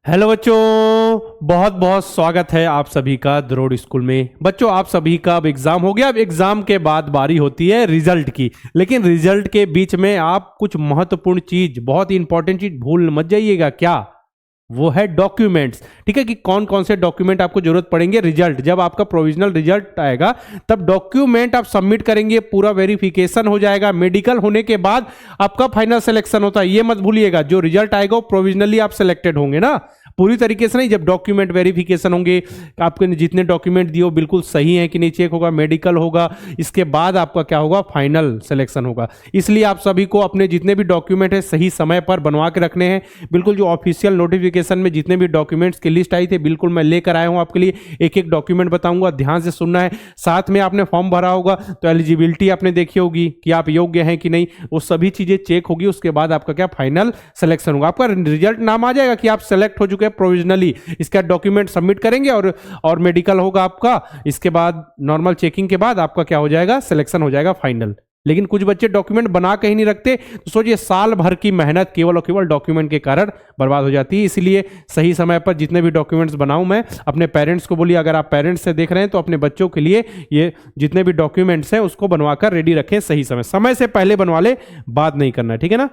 Hello बच्चों, बहुत बहुत स्वागत है आप सभी का द्रोड़ स्कूल में। बच्चों, आप सभी का अब एग्जाम हो गया। अब एग्जाम के बाद बारी होती है रिजल्ट की। लेकिन रिजल्ट के बीच में आप कुछ महत्वपूर्ण चीज, बहुत इंपॉर्टेंट चीज भूल मत जाइएगा। क्या? वो है डॉक्यूमेंट्स। ठीक है कि कौन कौन से डॉक्यूमेंट आपको जरूरत पड़ेंगे। रिजल्ट जब आपका प्रोविजनल रिजल्ट आएगा तब डॉक्यूमेंट आप सबमिट करेंगे, पूरा वेरिफिकेशन हो जाएगा। मेडिकल होने के बाद आपका फाइनल सिलेक्शन होता है। ये मत भूलिएगा, जो रिजल्ट आएगा वो प्रोविजनली आप सिलेक्टेड होंगे ना, पूरी तरीके से नहीं। जब डॉक्यूमेंट वेरिफिकेशन होंगे, आपके जितने डॉक्यूमेंट दिए वो बिल्कुल सही है कि नहीं चेक होगा, मेडिकल होगा, इसके बाद आपका क्या होगा, फाइनल सिलेक्शन होगा। इसलिए आप सभी को अपने जितने भी डॉक्यूमेंट है सही समय पर बनवा के रखने हैं। बिल्कुल जो ऑफिशियल नोटिफिकेशन में जितने भी डॉक्यूमेंट्स की लिस्ट आई थी बिल्कुल मैं लेकर आया हूं आपके लिए। एक एक डॉक्यूमेंट बताऊंगा, ध्यान से सुनना है। साथ में आपने फॉर्म भरा होगा तो एलिजिबिलिटी आपने देखी होगी कि आप योग्य हैं कि नहीं, वो सभी चीजें चेक होगी। उसके बाद आपका क्या, फाइनल सिलेक्शन होगा। आपका रिजल्ट नाम आ जाएगा कि आप सेलेक्ट हो चुके हैं प्रोविजनली। इसका डॉक्यूमेंट सबमिट करेंगे और मेडिकल होगा आपका। इसके बाद नॉर्मल चेकिंग के बाद आपका क्या हो जाएगा, सिलेक्शन हो जाएगा फाइनल। लेकिन कुछ बच्चे डॉक्यूमेंट बना के ही नहीं रखते, तो सोचिए साल भर की मेहनत केवल और केवल डॉक्यूमेंट के कारण बर्बाद हो जाती है। इसलिए सही समय पर जितने भी डॉक्यूमेंट्स बनाऊं मैं, अपने पेरेंट्स को बोलिए, अगर आप पेरेंट्स से देख रहे हैं तो अपने बच्चों के लिए ये जितने भी डॉक्यूमेंट्स हैं उसको बनवाकर रेडी रखें। सही समय से पहले बनवा ले, बाद नहीं करना है, ठीक है ना।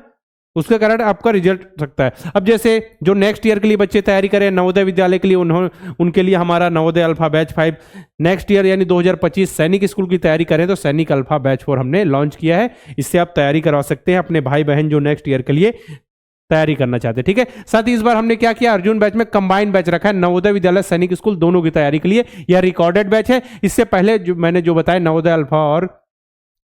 उसके कारण आपका रिजल्ट सकता है। अब जैसे जो नेक्स्ट ईयर के लिए बच्चे तैयारी करें नवोदय विद्यालय के लिए, उनके लिए हमारा Navodaya alpha batch 5 next year यानी 2025 सैनिक स्कूल की तैयारी करें तो सैनिक अल्फा बैच 4 हमने लॉन्च किया है। इससे आप तैयारी करवा सकते हैं अपने भाई बहन जो नेक्स्ट ईयर के लिए तैयारी करना चाहते हैं, ठीक है। साथ ही इस बार हमने क्या किया, अर्जुन बैच में कंबाइंड बैच रखा है, नवोदय विद्यालय सैनिक स्कूल दोनों की तैयारी के लिए। यह रिकॉर्डेड बैच है। इससे पहले जो मैंने बताया नवोदय अल्फा और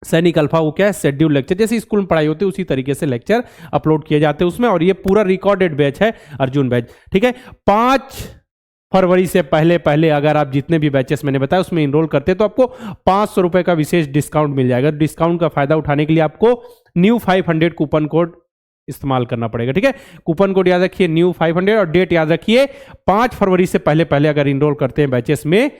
सैनिक अल्फा, वो क्या है, शेड्यूल लेक्चर, जैसे स्कूल में पढ़ाई होती है उसी तरीके से लेक्चर अपलोड किए जाते हैं उसमें। और ये पूरा रिकॉर्डेड बैच है अर्जुन बैच, ठीक है। 5 फरवरी से पहले पहले अगर आप जितने भी बैचेस मैंने बताया उसमें इनरोल करते हैं तो आपको 500 रुपए का विशेष डिस्काउंट मिल जाएगा। डिस्काउंट का फायदा उठाने के लिए आपको न्यू 500 कूपन कोड इस्तेमाल करना पड़ेगा, ठीक है। कूपन कोड याद रखिए न्यू 500 और डेट याद रखिए 5 फरवरी से पहले पहले अगर इनरोल करते हैं बैचेस में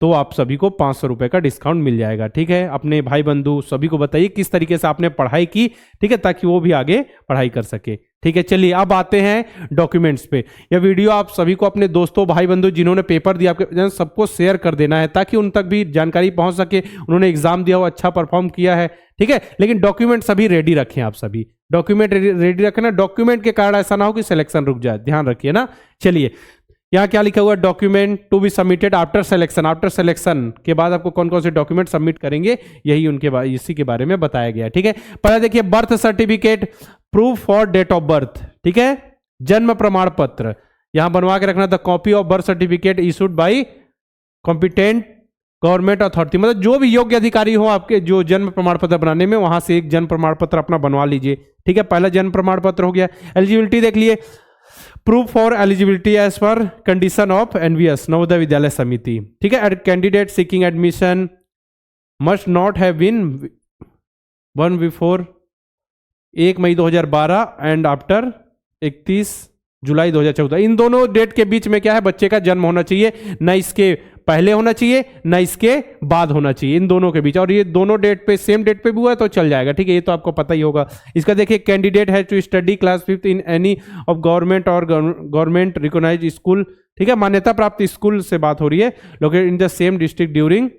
तो आप सभी को 500 रुपए का डिस्काउंट मिल जाएगा, ठीक है। अपने भाई बंधु सभी को बताइए किस तरीके से आपने पढ़ाई की, ठीक है, ताकि वो भी आगे पढ़ाई कर सके, ठीक है। चलिए अब आते हैं डॉक्यूमेंट्स पे। यह वीडियो आप सभी को अपने दोस्तों भाई बंधु जिन्होंने पेपर दिया आपके सबको शेयर कर देना है ताकि उन तक भी जानकारी पहुंच सके। उन्होंने एग्जाम दिया हो, अच्छा परफॉर्म किया है, ठीक है। लेकिन डॉक्यूमेंट सभी रेडी रखें, आप सभी डॉक्यूमेंट रेडी रखना। डॉक्यूमेंट के कारण ऐसा ना हो कि सिलेक्शन रुक जाए, ध्यान रखिए ना। चलिए यहाँ क्या लिखा हुआ है, document to be submitted after selection. After selection के बाद आपको कौन कौन से डॉक्यूमेंट सबमिट करेंगे यही इसी के बारे में बताया गया है, ठीक है। पहले देखिए birth certificate, proof for date of birth, ठीक है। जन्म प्रमाण पत्र यहां बनवा के रखना था। Copy of birth certificate issued by competent government authority, मतलब जो भी योग्य अधिकारी हो आपके जो जन्म प्रमाण पत्र बनाने में, वहां से एक जन्म प्रमाण पत्र अपना बनवा लीजिए, ठीक है। पहला जन्म प्रमाण पत्र हो गया। एलिजिबिलिटी देख लिए, proof for eligibility as per condition of NVS Navodaya Vidyalaya Samiti, ठीक है। Candidate seeking admission must not have been वन before 1 May 2012 and after 31 July 2014। इन दोनों डेट के बीच में क्या है, बच्चे का जन्म होना चाहिए, न इसके पहले होना चाहिए न इसके बाद होना चाहिए, इन दोनों के बीच। और ये दोनों डेट पे सेम डेट पे भी हुआ है तो चल जाएगा, ठीक है। ये तो आपको पता ही होगा। इसका देखिए, कैंडिडेट है to study class 5 in any of government और गवर्नमेंट रिकॉग्नाइज्ड स्कूल, ठीक है, मान्यता प्राप्त स्कूल से बात हो रही है, located in the same district during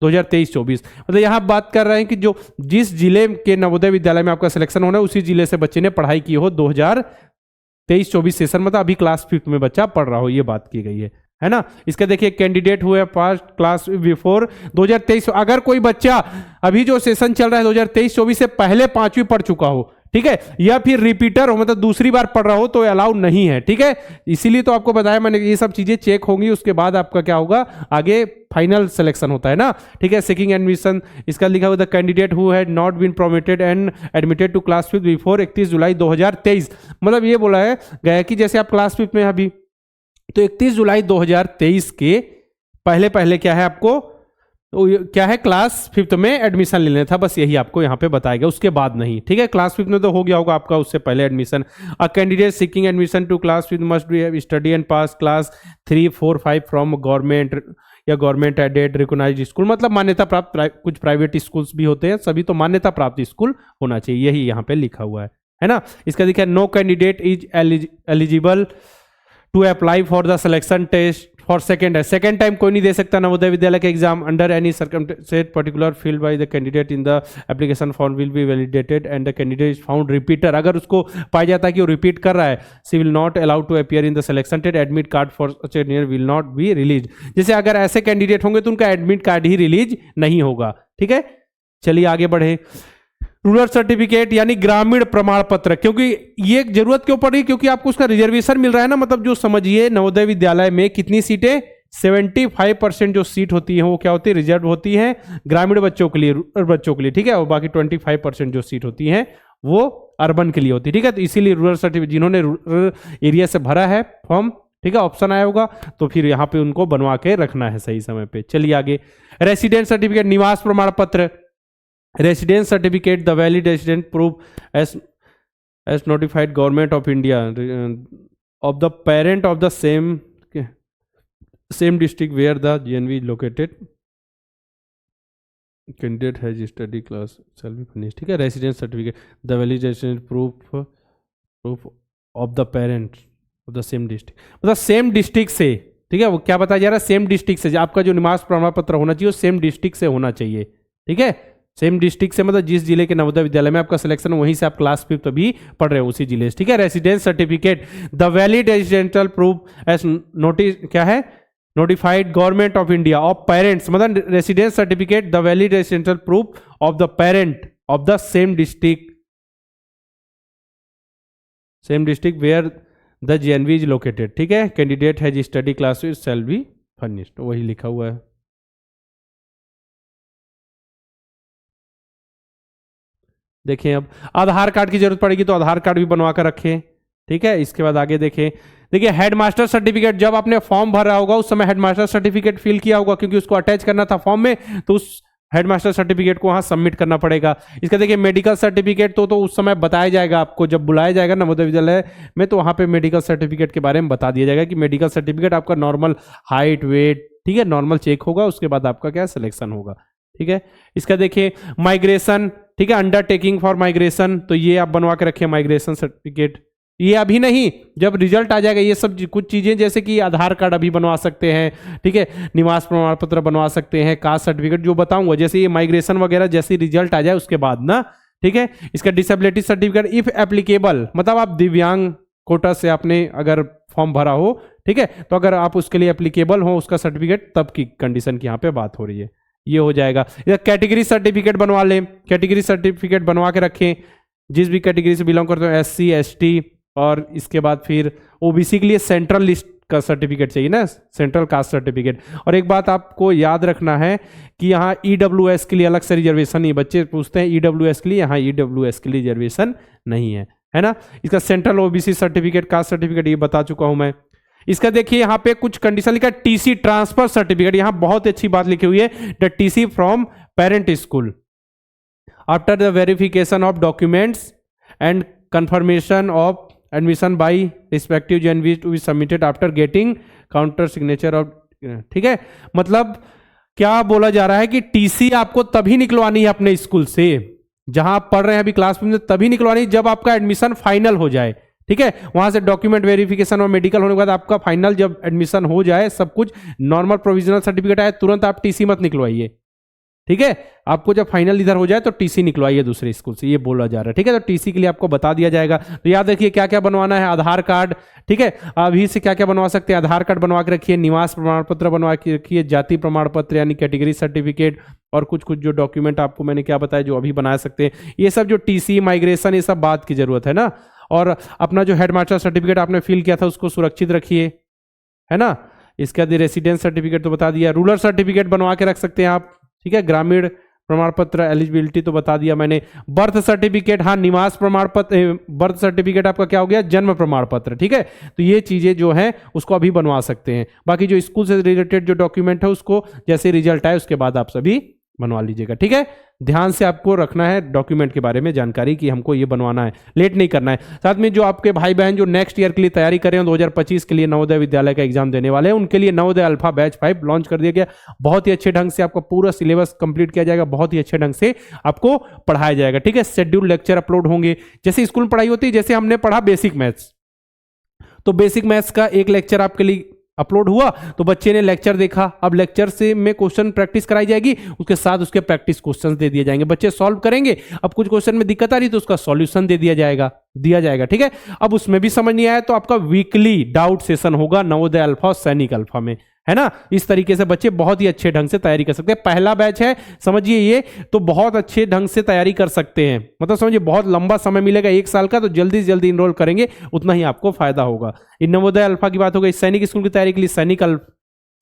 2023-24। मतलब यहाँ बात कर रहे हैं कि जो जिस जिले के नवोदय विद्यालय में आपका सिलेक्शन होना है उसी जिले से बच्चे ने पढ़ाई की हो 2023-24 सेशन, मतलब अभी क्लास 5 में बच्चा पढ़ रहा हो, ये बात की गई है ना। इसका देखिए, कैंडिडेट हुए पास क्लास बिफोर 2023। अगर कोई बच्चा अभी जो सेशन चल रहा है 2023-24 से पहले 5वीं पढ़ चुका हो, ठीक है, या फिर रिपीटर हो, मतलब दूसरी बार पढ़ रहा हो, तो अलाउ नहीं है, ठीक है। इसीलिए तो आपको बताया मैंने, ये सब चीजें चेक होंगी, उसके बाद आपका क्या होगा, आगे फाइनल सिलेक्शन होता है ना, ठीक है। सेकिंग एडमिशन, इसका लिखा हुआ the candidate who had not been promoted and admitted to class 5 before 31 July 2023। मतलब ये बोला है गया कि जैसे आप क्लास 5 में अभी तो 31 जुलाई 2023 के पहले पहले क्या है, आपको क्या है, क्लास 5 में एडमिशन ले लेना था, बस यही आपको यहाँ पे बताया गया, उसके बाद नहीं, ठीक है। क्लास 5 में तो हो गया होगा आपका उससे पहले admission. A candidate seeking admission to class 5 must be study and pass class 3, 4, 5 from government या गवर्नमेंट एडेड रिकॉग्नाइज्ड स्कूल, मतलब मान्यता प्राप्त कुछ प्राइवेट स्कूल्स भी होते हैं, सभी तो मान्यता प्राप्त स्कूल होना चाहिए, यही यहाँ पे लिखा हुआ है ना। इसका देखिए, no candidate is eligible to apply for the selection test for second time कोई नहीं दे सकता नवोदय विद्यालय के exam under any circumstance particular field by the candidate in the application form will be validated and the candidate is found repeater. अगर उसको पाया जाता है कि वो रिपीट कर रहा है, she will not allowed to appear in the selection test, admit card for such a year will not be release. जैसे अगर ऐसे कैंडिडेट होंगे तो उनका एडमिट कार्ड ही रिलीज नहीं होगा। ठीक है, चलिए आगे बढ़े। रूरल सर्टिफिकेट यानी ग्रामीण प्रमाण पत्र, क्योंकि ये जरूरत क्यों पड़ी, क्योंकि आपको उसका रिजर्वेशन मिल रहा है ना। मतलब जो समझिए नवोदय विद्यालय में कितनी सीटें, 75% जो सीट होती है वो क्या होती है, रिजर्व होती है ग्रामीण बच्चों के लिए, रूरल बच्चों के लिए। ठीक है, और बाकी 25% जो सीट होती है वो अर्बन के लिए होती है। ठीक है, तो इसीलिए रूरल सर्टिफिकेट जिन्होंने रूरल एरिया से भरा है फॉर्म, ठीक है, ऑप्शन आया होगा, तो फिर यहाँ पे उनको बनवा के रखना है सही समय पे। चलिए आगे, रेसिडेंट सर्टिफिकेट, निवास प्रमाण पत्र, residence certificate, the valid resident proof as notified government of India of the parent of the same district where the GNV is located, candidate has study class shall be finish. ठीक है, residence certificate, the valid resident proof of the parent of the same district, मतलब same district से। ठीक है, वो क्या बताया जा रहा है, सेम डिस्ट्रिक्ट से आपका जो निवास प्रमाण पत्र होना चाहिए वो सेम डिस्ट्रिक्ट से होना चाहिए। ठीक है, सेम डिस्ट्रिक्ट से मतलब जिस जिले के नवोदय विद्यालय में आपका सिलेक्शन, वहीं से आप क्लास 5th अभी पढ़ रहे हो उसी जिले से। ठीक है, residence certificate, the valid residential proof as notice क्या है, notified government of India of parents, मतलब residence certificate the valid residential proof of the parent of the same district where the GNV is located. ठीक है, candidate has study classes shall be furnished, वही लिखा हुआ है। देखें, अब आधार card की जरूरत पड़ेगी तो आधार कार्ड भी बनवा कर रखें। ठीक है, इसके बाद आगे देखें, देखिए हेडमास्टर सर्टिफिकेट, जब आपने फॉर्म भरा होगा उस समय हेडमास्टर सर्टिफिकेट फिल किया होगा, क्योंकि उसको अटैच करना था फॉर्म में, तो उस हेडमास्टर सर्टिफिकेट को वहां सबमिट करना पड़ेगा। इसका देखिए मेडिकल सर्टिफिकेट तो उस समय बताया जाएगा आपको, जब बुलाया जाएगा नवोदय विद्यालय में तो वहां पे मेडिकल सर्टिफिकेट के बारे में बता दिया जाएगा कि मेडिकल सर्टिफिकेट आपका नॉर्मल हाइट वेट, ठीक है, नॉर्मल चेक होगा, उसके बाद आपका क्या सिलेक्शन होगा। ठीक है, इसका देखिए माइग्रेशन, ठीक है, अंडरटेकिंग फॉर माइग्रेशन, तो ये आप बनवा के रखिए माइग्रेशन सर्टिफिकेट। ये अभी नहीं, जब रिजल्ट आ जाएगा ये सब कुछ चीजें, जैसे कि आधार कार्ड अभी बनवा सकते हैं, ठीक है, निवास प्रमाण पत्र बनवा सकते हैं, कास्ट सर्टिफिकेट जो बताऊंगा, जैसे ये माइग्रेशन वगैरह जैसे रिजल्ट आ जाए उसके बाद ना। ठीक है, इसका डिसेबिलिटी सर्टिफिकेट इफ एप्लीकेबल, मतलब आप दिव्यांग कोटा से आपने अगर फॉर्म भरा हो, ठीक है, तो अगर आप उसके लिए एप्लीकेबल हो उसका सर्टिफिकेट, तब की कंडीशन की यहाँ पे बात हो रही है, ये हो जाएगा। कैटेगरी सर्टिफिकेट बनवा लें, कैटेगरी सर्टिफिकेट बनवा के रखें, जिस भी कैटेगरी से बिलोंग करते हो, SC ST, और इसके बाद फिर OBC के लिए सेंट्रल लिस्ट का सर्टिफिकेट चाहिए ना, सेंट्रल कास्ट सर्टिफिकेट। और एक बात आपको याद रखना है कि यहाँ EWS के लिए अलग से रिजर्वेशन नहीं, बच्चे पूछते हैं EWS के लिए, यहाँ EWS के लिए रिजर्वेशन नहीं है ना। इसका central OBC certificate, caste certificate ये बता चुका हूं मैं। इसका देखिए यहाँ पे कुछ कंडीशन लिखा है, TC ट्रांसफर सर्टिफिकेट, यहाँ बहुत अच्छी बात लिखी हुई है, the TC from parent school after the verification of documents and confirmation of admission by respective GNV to be submitted after getting counter signature of. ठीक है, मतलब क्या बोला जा रहा है कि TC आपको तभी निकलवानी है अपने स्कूल से, जहां आप पढ़ रहे हैं अभी क्लास में, तभी निकलवानी जब आपका एडमिशन फाइनल हो जाए। ठीक है, वहां से डॉक्यूमेंट वेरिफिकेशन और मेडिकल होने के बाद आपका फाइनल जब एडमिशन हो जाए, सब कुछ नॉर्मल प्रोविजनल सर्टिफिकेट आए, तुरंत आप TC मत निकलवाइए। ठीक है, आपको जब फाइनल इधर हो जाए तो TC निकलवाइए दूसरे स्कूल से, ये बोला जा रहा है। ठीक है, तो TC के लिए आपको बता दिया जाएगा। तो याद रखिए क्या क्या बनवाना है, आधार कार्ड, ठीक है, अभी से क्या क्या बनवा सकते हैं, आधार कार्ड बनवा के रखिए, निवास प्रमाण पत्र बनवा के रखिए, जाति प्रमाण पत्र यानी कैटेगरी सर्टिफिकेट, और कुछ कुछ जो डॉक्यूमेंट आपको मैंने क्या बताया जो अभी बना सकते हैं, ये सब जो TC माइग्रेशन, ये सब बात की जरूरत है ना। और अपना जो हेडमास्टर सर्टिफिकेट आपने फिल किया था उसको सुरक्षित रखिए, है ना। इसके बाद रेसिडेंस सर्टिफिकेट तो बता दिया, रूरल सर्टिफिकेट बनवा के रख सकते हैं आप। ठीक है, ग्रामीण प्रमाण पत्र, एलिजिबिलिटी तो बता दिया मैंने। बर्थ सर्टिफिकेट, हाँ, निवास प्रमाण पत्र, बर्थ सर्टिफिकेट आपका क्या हो गया, जन्म प्रमाण पत्र। ठीक है, तो ये चीजें जो है उसको अभी बनवा सकते हैं। बाकी जो स्कूल से रिलेटेड जो डॉक्यूमेंट है उसको जैसे रिजल्ट आए उसके बाद आप सभी बनवा लीजिएगा। ठीक है, ध्यान से आपको रखना है डॉक्यूमेंट के बारे में जानकारी कि हमको ये बनवाना है, लेट नहीं करना है। साथ में जो आपके भाई बहन जो नेक्स्ट ईयर के लिए तैयारी कर रहे हैं, 2025 के लिए नवोदय विद्यालय का एग्जाम देने वाले हैं, उनके लिए नवोदय अल्फा बैच 5 लॉन्च कर दिया गया। बहुत ही अच्छे ढंग से आपका पूरा सिलेबस कंप्लीट किया जाएगा, बहुत ही अच्छे ढंग से आपको पढ़ाया जाएगा। ठीक है, शेड्यूल लेक्चर अपलोड होंगे, जैसे स्कूल में पढ़ाई होती है, जैसे हमने पढ़ा बेसिक मैथ्स, तो बेसिक मैथ्स का एक लेक्चर आपके लिए अपलोड हुआ, तो बच्चे ने लेक्चर देखा, अब लेक्चर से में क्वेश्चन प्रैक्टिस कराई जाएगी, उसके साथ उसके प्रैक्टिस क्वेश्चंस दे दिए जाएंगे, बच्चे सॉल्व करेंगे। अब कुछ क्वेश्चन में दिक्कत आ रही तो उसका सॉल्यूशन दे दिया जाएगा। ठीक है, अब उसमें भी समझ नहीं आया तो आपका वीकली डाउट सेशन होगा नवोदय अल्फा और सैनिक अल्फा में, है ना। इस तरीके से बच्चे बहुत ही अच्छे ढंग से तैयारी कर सकते हैं। पहला बैच है, समझिए ये, तो बहुत अच्छे ढंग से तैयारी कर सकते हैं, मतलब समझिए बहुत लंबा समय मिलेगा, 1 साल का, तो जल्दी से जल्दी इनरोल करेंगे उतना ही आपको फायदा होगा। इन नवोदय अल्फा की बात हो गई। सैनिक स्कूल की तैयारी के लिए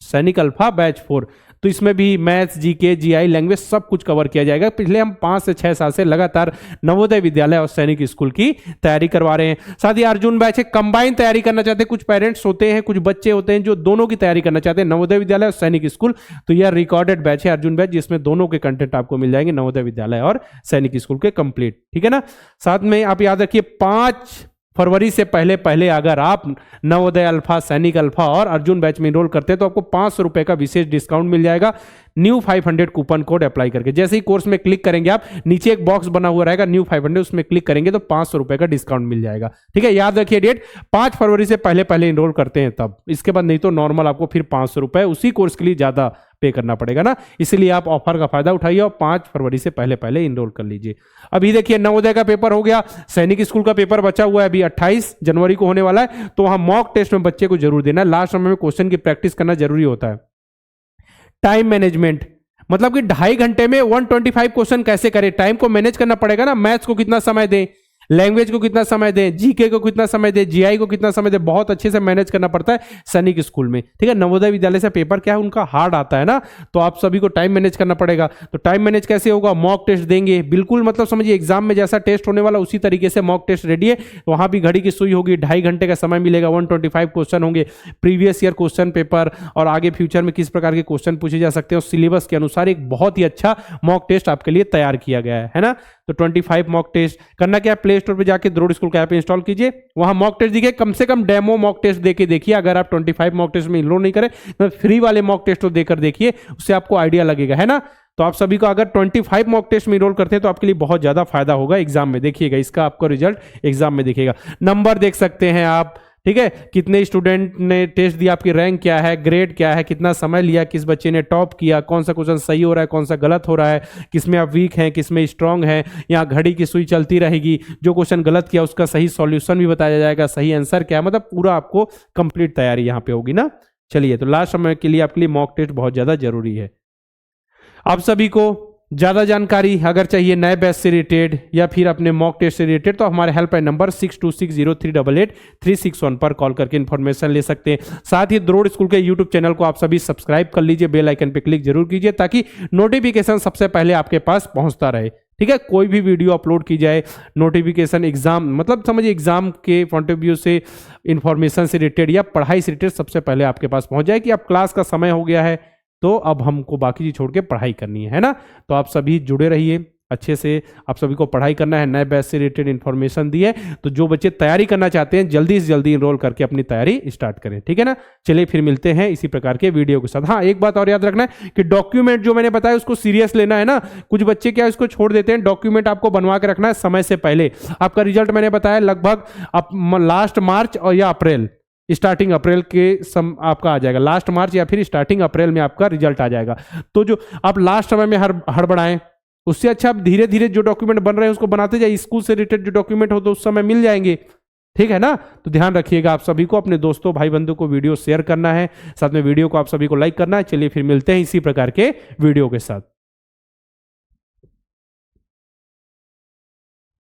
सैनिक अल्फा बैच 4, तो इसमें भी मैथ्स, जीके, जीआई, लैंग्वेज सब कुछ कवर किया जाएगा। पिछले हम 5 से 6 साल से लगातार नवोदय विद्यालय और सैनिक स्कूल की तैयारी करवा रहे हैं। साथ ही अर्जुन बैच है, कंबाइन तैयारी करना चाहते हैं, कुछ पेरेंट्स होते हैं, कुछ बच्चे होते हैं जो दोनों की तैयारी करना चाहते हैं, नवोदय विद्यालय और सैनिक स्कूल, तो यह रिकॉर्डेड बैच है अर्जुन बैच, जिसमें दोनों के कंटेंट आपको मिल जाएंगे, नवोदय विद्यालय और सैनिक स्कूल के कंप्लीट। ठीक है ना। साथ में आप याद रखिए 5 फरवरी से पहले अगर आप नवोदय अल्फा, सैनिक अल्फा और अर्जुन बैच में इनरोल करते हैं तो आपको 500 रुपए का विशेष डिस्काउंट मिल जाएगा, न्यू 500 कूपन कोड अप्लाई करके। जैसे ही कोर्स में क्लिक करेंगे आप, नीचे एक बॉक्स बना हुआ रहेगा न्यू 500, उसमें क्लिक करेंगे तो 500 रुपए का डिस्काउंट मिल जाएगा। ठीक है, याद रखिए डेट 5 फरवरी से पहले इनरोल करते हैं तब, इसके बाद नहीं तो नॉर्मल आपको फिर 500 रुपए उसी कोर्स के लिए ज्यादा पे करना पड़ेगा ना, इसलिए आप ऑफर का फायदा उठाइए और 5 फरवरी से पहले इनरोल कर लीजिए। अभी देखिए नवोदय का पेपर हो गया, सैनिक स्कूल का पेपर बचा हुआ है, अभी 28 जनवरी को होने वाला है, तो वहां मॉक टेस्ट में बच्चे को जरूर देना है, लास्ट समय में क्वेश्चन की प्रैक्टिस करना जरूरी होता है। टाइम मैनेजमेंट, मतलब कि 2.5 घंटे में 125 क्वेश्चन कैसे करें, टाइम को मैनेज करना पड़ेगा ना। मैथ्स को कितना समय दें, लैंग्वेज को कितना समय दें, जीके को कितना समय दें, जीआई को कितना समय दें, बहुत अच्छे से मैनेज करना पड़ता है सैनिक स्कूल में। ठीक है, नवोदय विद्यालय से पेपर क्या है उनका हार्ड आता है ना, तो आप सभी को टाइम मैनेज करना पड़ेगा। तो टाइम मैनेज कैसे होगा, मॉक टेस्ट देंगे, बिल्कुल मतलब समझिए एग्जाम में जैसा टेस्ट होने वाला उसी तरीके से मॉक टेस्ट रेडी है। वहां भी घड़ी की सुई होगी, 2.5 घंटे का समय मिलेगा, 125 क्वेश्चन होंगे, प्रीवियस ईयर क्वेश्चन पेपर और आगे फ्यूचर में किस प्रकार के क्वेश्चन पूछे जा सकते हैं उस सिलेबस के अनुसार एक बहुत ही अच्छा मॉक टेस्ट आपके लिए तैयार किया गया है ना। तो 25 मॉक टेस्ट करना क्या है, प्ले स्टोर पे जाके द्रोड़ स्कूल का ऐप इंस्टॉल कीजिए, वहां मॉक टेस्ट दिखे, कम से कम डेमो मॉक टेस्ट देके देखिए। अगर आप 25 मॉक टेस्ट में इनरोल नहीं करें तो फ्री वाले मॉक टेस्ट तो देकर देखिए, उससे आपको आइडिया लगेगा, है ना। तो आप सभी को अगर 25 मॉक टेस्ट में इनरोल करते हैं तो आपके लिए बहुत ज्यादा फायदा होगा एग्जाम में। देखिएगा इसका आपको रिजल्ट एग्जाम में दिखेगा, नंबर देख सकते हैं आप, ठीक है, कितने स्टूडेंट ने टेस्ट दिया, आपकी रैंक क्या है, ग्रेड क्या है, कितना समय लिया, किस बच्चे ने टॉप किया, कौन सा क्वेश्चन सही हो रहा है, कौन सा गलत हो रहा है, किसमें आप वीक हैं, किसमें स्ट्रांग है। यहाँ घड़ी की सुई चलती रहेगी, जो क्वेश्चन गलत किया उसका सही सॉल्यूशन भी बताया जाएगा, सही आंसर क्या है, मतलब पूरा आपको कंप्लीट तैयारी यहाँ पे होगी ना। चलिए, तो लास्ट समय के लिए आपके लिए मॉक टेस्ट बहुत ज्यादा जरूरी है। आप सभी को ज्यादा जानकारी अगर चाहिए नए बैच से रिलेटेड या फिर अपने मॉक टेस्ट से रिलेटेड, तो हमारे हेल्पलाइन नंबर 6260388361 पर कॉल करके इन्फॉर्मेशन ले सकते हैं। साथ ही द्रोड़ स्कूल के यूट्यूब चैनल को आप सभी सब्सक्राइब कर लीजिए, बेल आइकन पे क्लिक जरूर कीजिए ताकि नोटिफिकेशन सबसे पहले आपके पास पहुंचता रहे। ठीक है, कोई भी वीडियो अपलोड की जाए नोटिफिकेशन एग्जाम, मतलब समझिए एग्जाम के पॉइंट ऑफ व्यू से, इंफॉर्मेशन से रिलेटेड या पढ़ाई से रिलेटेड सबसे पहले आपके पास पहुंच जाए कि अब क्लास का समय हो गया है तो अब हमको बाकी चीज छोड़ के पढ़ाई करनी है ना। तो आप सभी जुड़े रहिए अच्छे से, आप सभी को पढ़ाई करना है, नए बैच से रिलेटेड इन्फॉर्मेशन दी है, तो जो बच्चे तैयारी करना चाहते हैं जल्दी से जल्दी इनरोल करके अपनी तैयारी स्टार्ट करें। ठीक है ना, चलिए फिर मिलते हैं इसी प्रकार के वीडियो के साथ। हाँ, एक बात और याद रखना है कि डॉक्यूमेंट जो मैंने बताया उसको सीरियस लेना है ना। कुछ बच्चे क्या इसको छोड़ देते हैं, डॉक्यूमेंट आपको बनवा के रखना है समय से पहले। आपका रिजल्ट मैंने बताया लगभग लास्ट मार्च और या अप्रैल, स्टार्टिंग अप्रैल के आपका आ जाएगा, लास्ट मार्च या फिर स्टार्टिंग अप्रैल में आपका रिजल्ट आ जाएगा। तो जो आप लास्ट समय में हड़बड़ाएं, उससे अच्छा आप धीरे धीरे जो डॉक्यूमेंट बन रहे हैं उसको बनाते जाइए, स्कूल से रिलेटेड जो डॉक्यूमेंट हो तो उस समय मिल जाएंगे। ठीक है ना, तो ध्यान रखिएगा आप सभी को, अपने दोस्तों भाई बंधु को वीडियो शेयर करना है, साथ में वीडियो को आप सभी को लाइक करना है। चलिए फिर मिलते हैं इसी प्रकार के वीडियो के साथ।